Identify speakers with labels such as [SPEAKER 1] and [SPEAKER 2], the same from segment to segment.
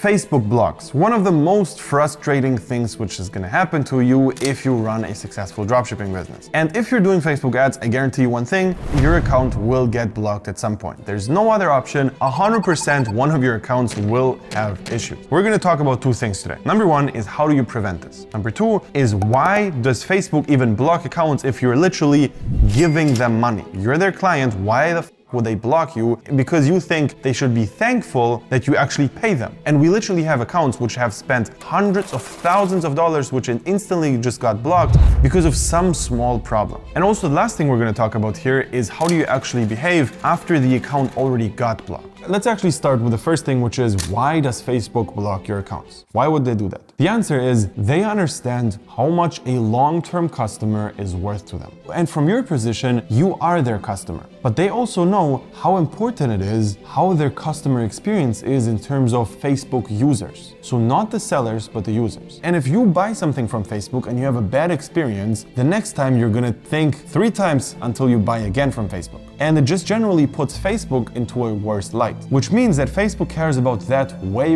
[SPEAKER 1] Facebook blocks. One of the most frustrating things which is gonna happen to you if you run a successful dropshipping business. And if you're doing Facebook ads, I guarantee you one thing, your account will get blocked at some point. There's no other option. 100% one of your accounts will have issues. We're gonna talk about two things today. Number one is how do you prevent this? Number two is why does Facebook even block accounts if you're literally giving them money? You're their client, why the would they block you? Because you think they should be thankful that you actually pay them. And we literally have accounts which have spent hundreds of thousands of dollars which instantly just got blocked because of some small problem. And also the last thing we're going to talk about here is how do you actually behave after the account already got blocked. Let's actually start with the first thing, which is why does Facebook block your accounts? Why would they do that? The answer is they understand how much a long-term customer is worth to them. And from your position, you are their customer. But they also know how important it is, how their customer experience is in terms of Facebook users. So not the sellers, but the users. And if you buy something from Facebook and you have a bad experience, the next time you're gonna think 3 times until you buy again from Facebook. And it just generally puts Facebook into a worse light, which means that Facebook cares about that way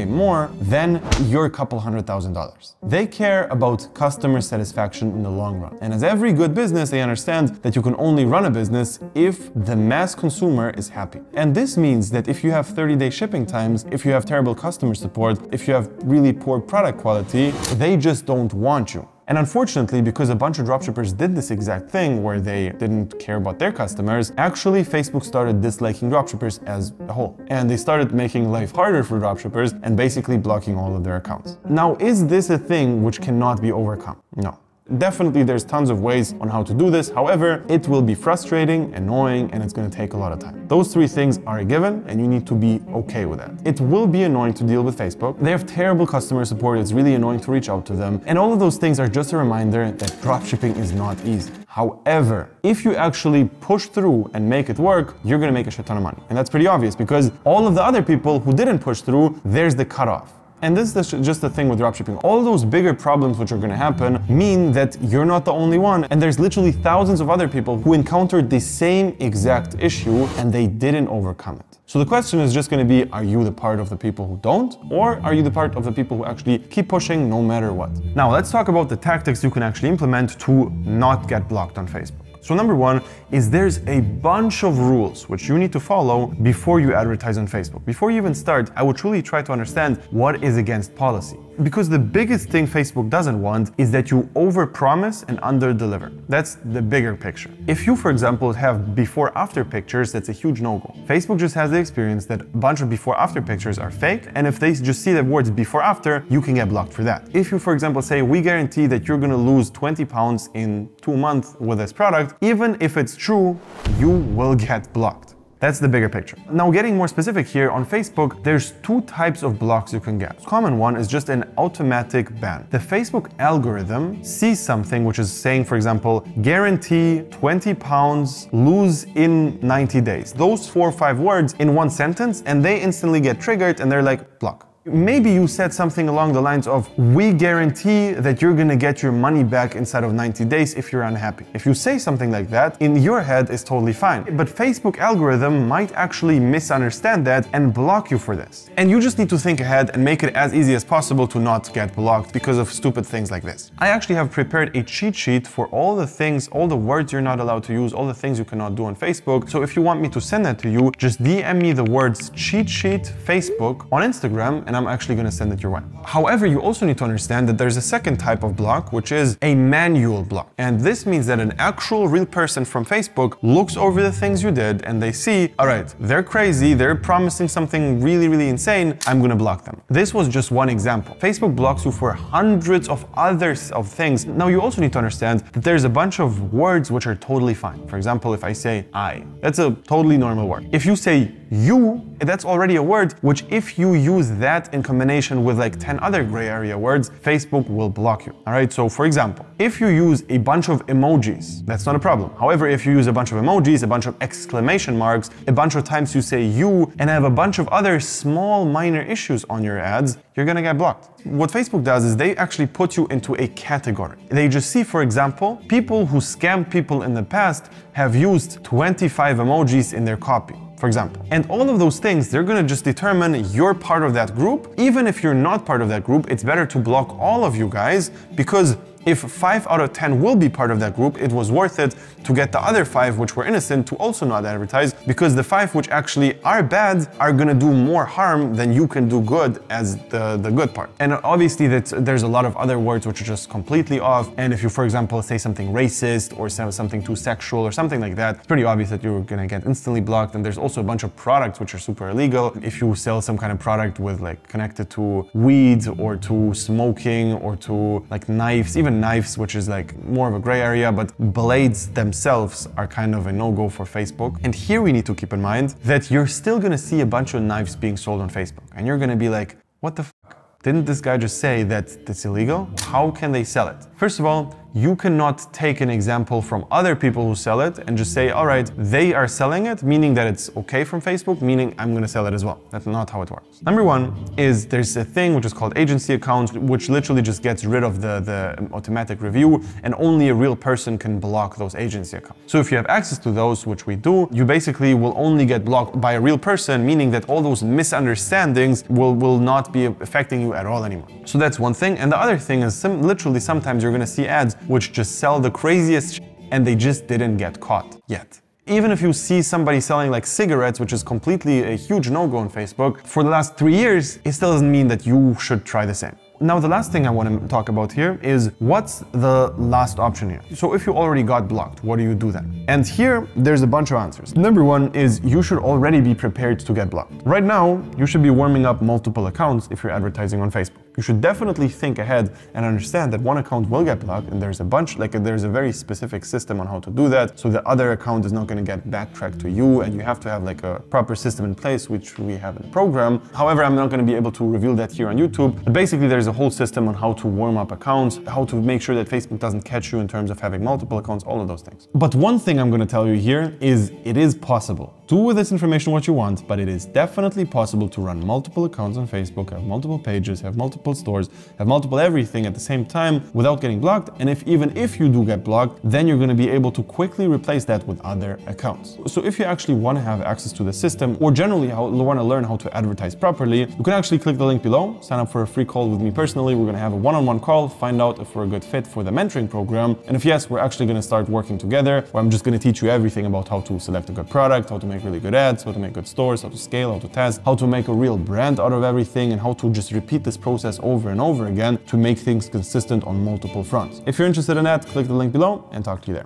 [SPEAKER 1] more than your couple $100,000. They care about customer satisfaction in the long run. And as every good business, they understand that you can only run a business if the mass consumer is happy. And this means that if you have 30-day shipping times, if you have terrible customer support, if you have really poor product quality, they just don't want you. And unfortunately, because a bunch of dropshippers did this exact thing where they didn't care about their customers, actually Facebook started disliking dropshippers as a whole. And they started making life harder for dropshippers and basically blocking all of their accounts. Now, is this a thing which cannot be overcome? No. Definitely there's tons of ways on how to do this. However, it will be frustrating, annoying, and it's going to take a lot of time. Those 3 things are a given and you need to be okay with that. It will be annoying to deal with Facebook. They have terrible customer support. It's really annoying to reach out to them. And all of those things are just a reminder that dropshipping is not easy. However, if you actually push through and make it work, you're going to make a shit ton of money. And that's pretty obvious because all of the other people who didn't push through, there's the cutoff. And this is just the thing with dropshipping. All those bigger problems which are going to happen mean that you're not the only one. And there's literally thousands of other people who encountered the same exact issue and they didn't overcome it. So the question is just going to be, are you the part of the people who don't? Or are you the part of the people who actually keep pushing no matter what? Now let's talk about the tactics you can actually implement to not get blocked on Facebook. So number one is there's a bunch of rules which you need to follow before you advertise on Facebook. Before you even start, I would truly try to understand what is against policy. Because the biggest thing Facebook doesn't want is that you overpromise and underdeliver. That's the bigger picture. If you, for example, have before-after pictures, that's a huge no-go. Facebook just has the experience that a bunch of before-after pictures are fake, and if they just see the words before-after, you can get blocked for that. If you, for example, say, we guarantee that you're gonna lose 20 pounds in 2 months with this product, even if it's true, you will get blocked. That's the bigger picture. Now, getting more specific here, on Facebook, there's 2 types of blocks you can get. The common one is just an automatic ban. The Facebook algorithm sees something which is saying, for example, guarantee 20 pounds, lose in 90 days. Those 4 or 5 words in one sentence, and they instantly get triggered and they're like, block. Maybe you said something along the lines of, we guarantee that you're gonna get your money back inside of 90 days if you're unhappy. If you say something like that, in your head it's totally fine. But Facebook algorithm might actually misunderstand that and block you for this. And you just need to think ahead and make it as easy as possible to not get blocked because of stupid things like this. I actually have prepared a cheat sheet for all the things, all the words you're not allowed to use, all the things you cannot do on Facebook. So if you want me to send that to you, just DM me the words cheat sheet Facebook on Instagram and I'm actually going to send it your way. However, you also need to understand that there's a second type of block, which is a manual block. And this means that an actual real person from Facebook looks over the things you did and they see, all right, they're crazy, they're promising something really insane, I'm going to block them. This was just one example. Facebook blocks you for hundreds of others of things. Now, you also need to understand that there's a bunch of words which are totally fine. For example, if I say I, that's a totally normal word. If you say you, that's already a word which if you use that in combination with like 10 other gray area words, Facebook will block you. All right, so for example, if you use a bunch of emojis, that's not a problem. However, if you use a bunch of emojis, a bunch of exclamation marks, a bunch of times you say you, and have a bunch of other small minor issues on your ads, you're gonna get blocked. What Facebook does is they actually put you into a category. They just see, for example, people who scammed people in the past have used 25 emojis in their copy. for example. And all of those things, they're gonna just determine you're part of that group. Even if you're not part of that group, it's better to block all of you guys, because if 5 out of 10 will be part of that group, it was worth it to get the other 5 which were innocent to also not advertise, because the 5 which actually are bad are gonna do more harm than you can do good as the good part. And obviously there's a lot of other words which are just completely off. And if you, for example, say something racist or say something too sexual or something like that, it's pretty obvious that you're gonna get instantly blocked. And there's also a bunch of products which are super illegal. If you sell some kind of product with like connected to weed or to smoking or to like knives, even knives, which is like more of a gray area, but blades themselves are kind of a no-go for Facebook. And here we need to keep in mind that you're still gonna see a bunch of knives being sold on Facebook, and you're gonna be like, what the fuck? Didn't this guy just say that it's illegal? How can they sell it? First of all, you cannot take an example from other people who sell it and just say, all right, they are selling it, meaning that it's okay from Facebook, meaning I'm gonna sell it as well. That's not how it works. Number one is there's a thing which is called agency accounts, which literally just gets rid of the automatic review, and only a real person can block those agency accounts. So if you have access to those, which we do, you basically will only get blocked by a real person, meaning that all those misunderstandings will not be affecting you at all anymore. So that's one thing. And the other thing is literally sometimes you're gonna see ads which just sell the craziest shit and they just didn't get caught yet. Even if you see somebody selling like cigarettes, which is completely a huge no-go on Facebook, for the last 3 years, it still doesn't mean that you should try the same. Now, the last thing I want to talk about here is what's the last option here? So if you already got blocked, what do you do then? And here, there's a bunch of answers. Number one is you should already be prepared to get blocked. Right now, you should be warming up multiple accounts if you're advertising on Facebook. You should definitely think ahead and understand that one account will get blocked, and there's a bunch, like there's a very specific system on how to do that. So the other account is not going to get backtracked to you, and you have to have like a proper system in place, which we have in the program. However, I'm not going to be able to reveal that here on YouTube. But basically, there's a whole system on how to warm up accounts, how to make sure that Facebook doesn't catch you in terms of having multiple accounts, all of those things. But one thing I'm going to tell you here is it is possible. Do with this information what you want, but it is definitely possible to run multiple accounts on Facebook, have multiple pages, have multiple stores, have multiple everything at the same time without getting blocked. And even if you do get blocked, then you're going to be able to quickly replace that with other accounts. So if you actually want to have access to the system, or generally want to learn how to advertise properly, you can actually click the link below, sign up for a free call with me personally. We're going to have a one-on-one call, find out if we're a good fit for the mentoring program. And if yes, we're actually going to start working together, where I'm just going to teach you everything about how to select a good product, how to make really good ads, how to make good stores, how to scale, how to test, how to make a real brand out of everything, and how to just repeat this process over and over again to make things consistent on multiple fronts. If you're interested in that, click the link below and talk to you there.